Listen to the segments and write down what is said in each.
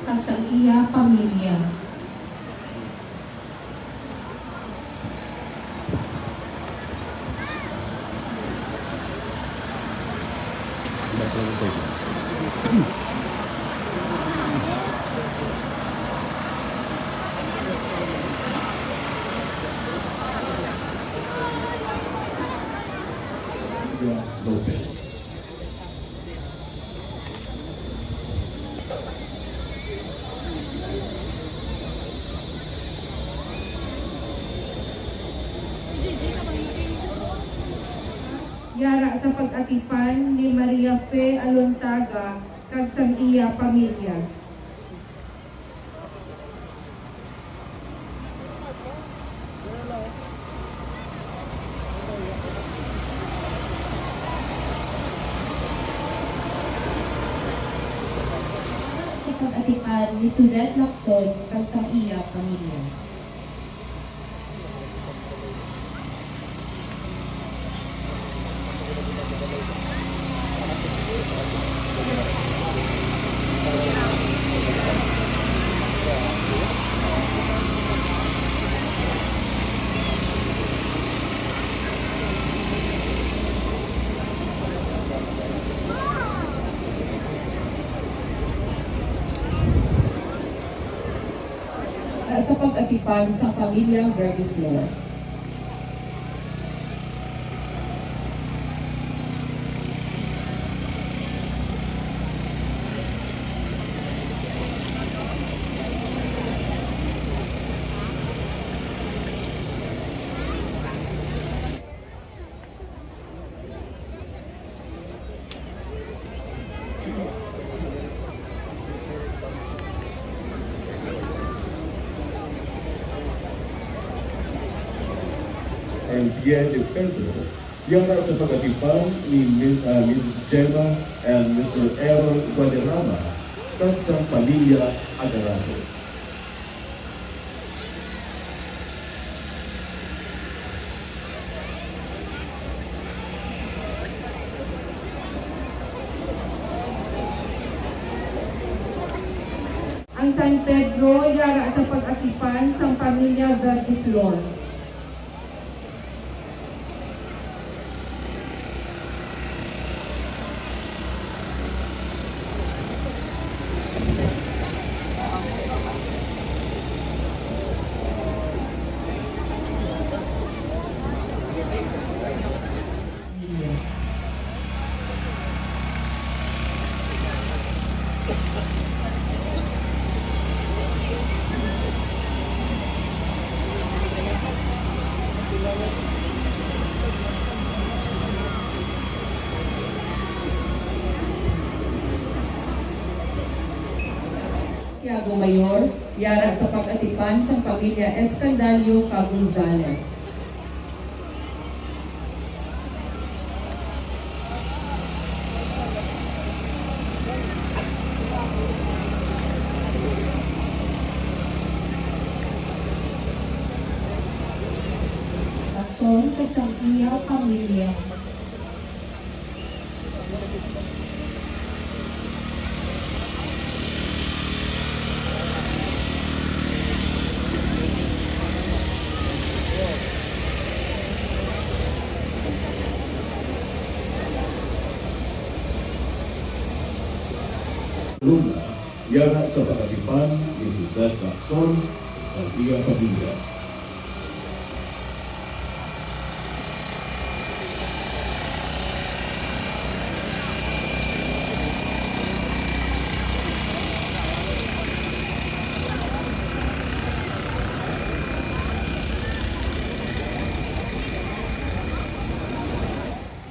kag sa iya pamilya. Lopez. Yara sa pag-atipan ni Maria Fe Alontaga kag sang iya pamilya. Sa pag-atipan ni Suzette Lacson kag sang iya pamilya. Sa pag-atipan sa pamilyang Verdiflor. And Pierre de Pedro, yara sa pag-atipan ni Mrs. Gemma and Mr. Aaron Guadarrama at sa pamilya Agarado. Ang San Pedro yara sa pag-atipan sang pamilya Verdiflor. Santiago Mayor, yara sa pag-atipan sa pamilya Escandalio Gonzales. Lacson kag sang iya pamilya. Luna, yara sa pag-atipan ni Suzette Lacson sa iya pamilya.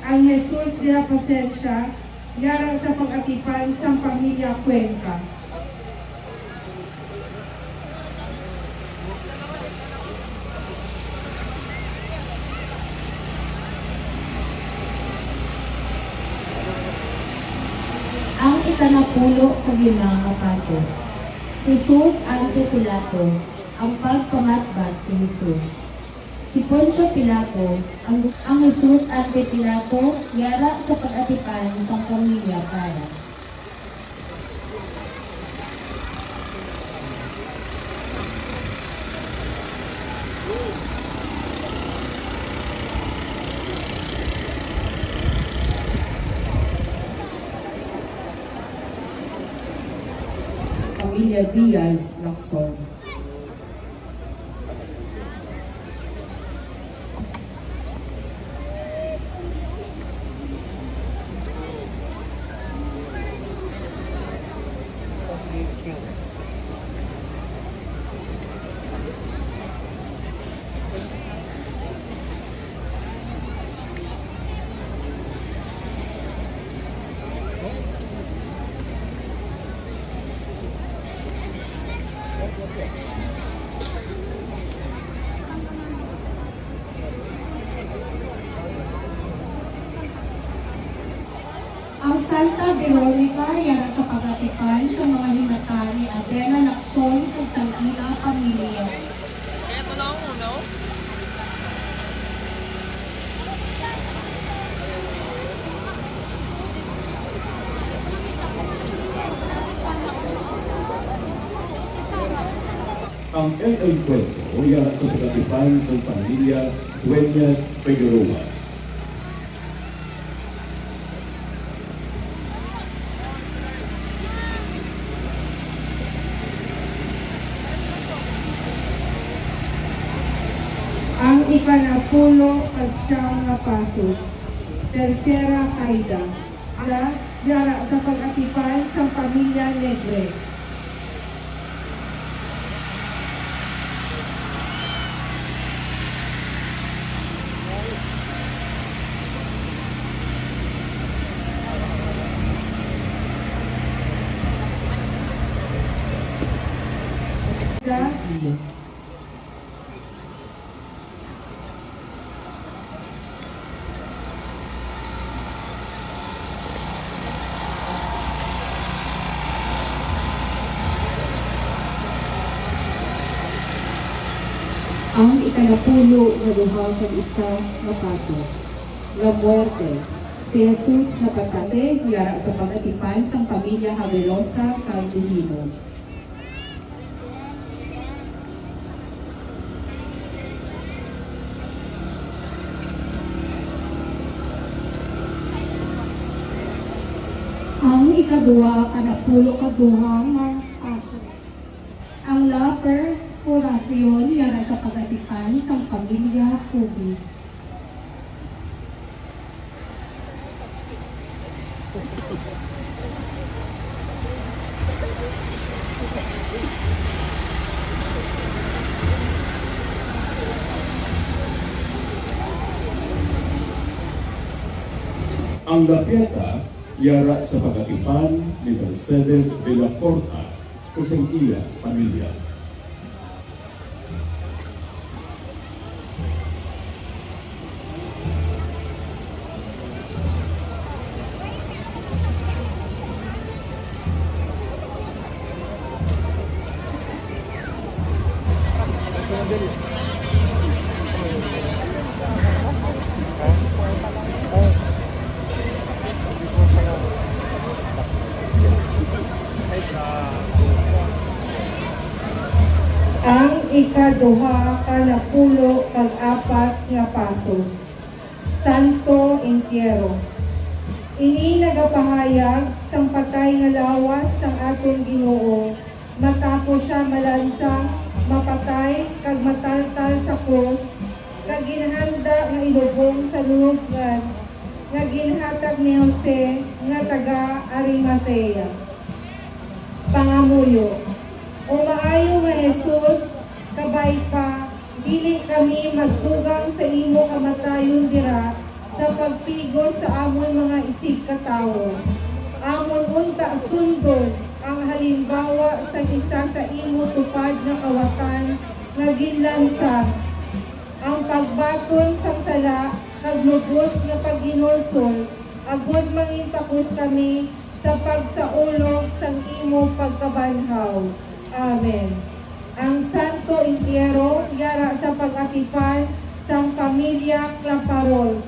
Ang Jesus de la Pasensya yara sa pag-atipan sang pamilya Cuenca. Ang ikanapulo kabilang nga pasos. Jesus ante Pilato, ang pagpamatbat ni Jesus. Si Poncio Pilato, ang Jesus ante Pilato, yara sa pag-atipan sa pamilya para. pamilya Diaz Lacson. Ang Santa Veronica yara sa pagatipan sa mga himata ni Adela Lacson ug sa ila pamilya. Ang El Encuentro yara sa pagatipan sa pamilya Dueñas Figueroa. Ang ikanapulo kadsiyang nga pasos, tercera kaida, yara sa pag-atipan sa pamilya Negre. Ang ikanapulo nga duha kag isa nga pasos, nga muerte, si Jesus na pagkate yara sa pag-atipan sang pamilya Havelosa kag Duhino. Ang ikaduha kanapulo kaduha nga pasos. Ang laper Oracion yara sa pagatipan sa pamilya Kubi. Ang lapieta yara sa pagatipan ni Mercedes de la Porta kasing iya pamilya. Ang ikaduha kanapulo kag-apat nga pasos, Santo Entierro. Ini nagapahayag sang patay nga lawas sang atong Ginoo matapos siya malansang mapatay kag mataltal sa krus kag ginhanda nga ilubong sa lulubngan nga ginhatag ni Jose nga taga Arimatea. Pangamuyo. O maayo nga Jesus, kabay pa, dili kami magtugang sa imo kamatayon dira sa pagpigos sa amon mga isig katawo. Amon unta sundon ang halimbawa sa isa sa imo tupad na kawatan nga ginlansang. Ang pagbaton sa sala kag lubos nga pagginulsol, agud mangintakos kami sa pagsaulog sang imo pagkabanhaw. Amen. Ang Santo Entierro yara sa pag-atipan sang pamilya Claparols.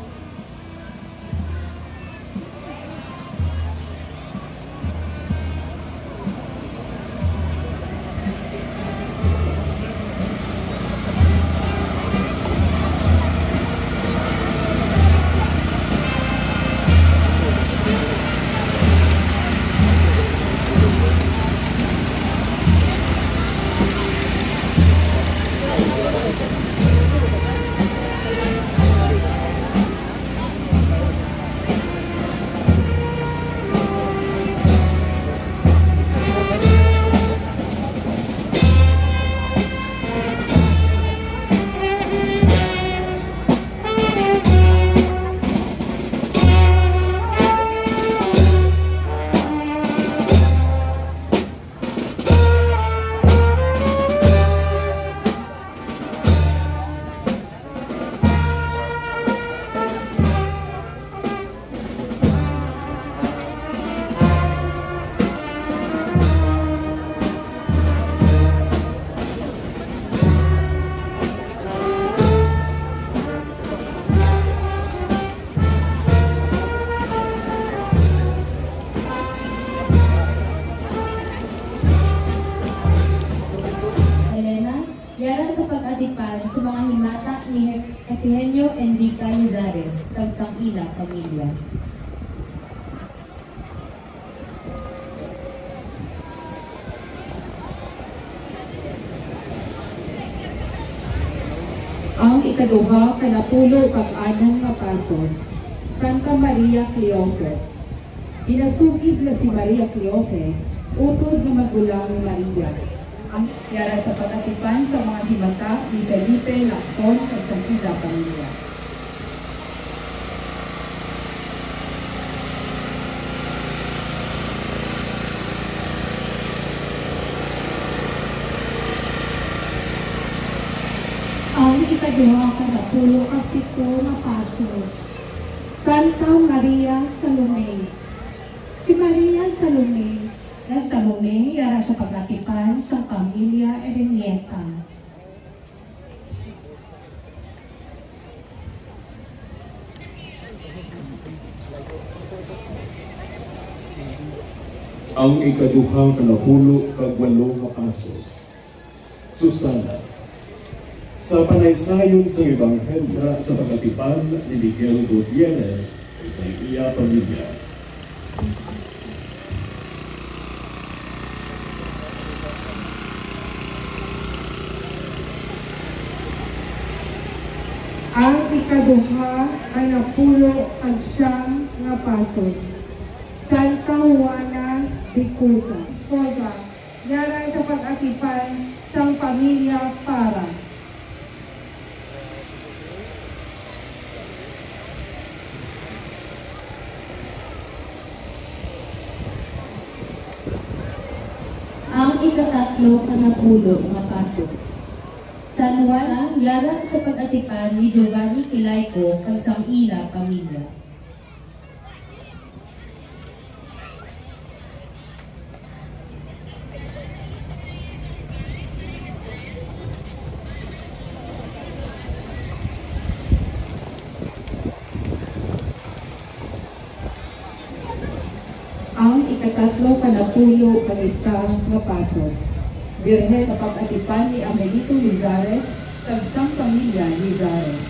ni Epigenio Enrica Lizares, kag sang ila pamilya. Ang ikaduha kanapulo kag anong nga pasos, Santa Maria Cleofe. Pinasugid na si Maria Cleofe, utod nga magulang ni Maria. Ang yara sa pag-atipan sa mga himata ni Felipe Lacson at sa ila pamilya. Ang ikaduha kanapulo kag pito nga pasos, Santa Maria Salome. Si Maria Salome na Salome yara sa pagatipan sa pamilya Erenieta. Ang ikaduhang kanapulo kag walo nga pasos, Susana. Sa panaysayon sa Ebanghelyo sa pagatipan ni Miguel Gutierrez sa iya pamilya. Ang ikaduha kanapulo kag siyam nga pasos, Santa Juana de Cuza, yara sa pag-atipan sang pamilya Para. Ang ikatatlo kanapulo nga pasos, San Juan yara sa pag-atipan ni Giovanni Kilayko kag sang ila pamilya. Ang ikatatlo kanapulo kag isa nga pasos, Birhen sa pag-atipan ni Amelito Lizares kag sang pamilya Lizares.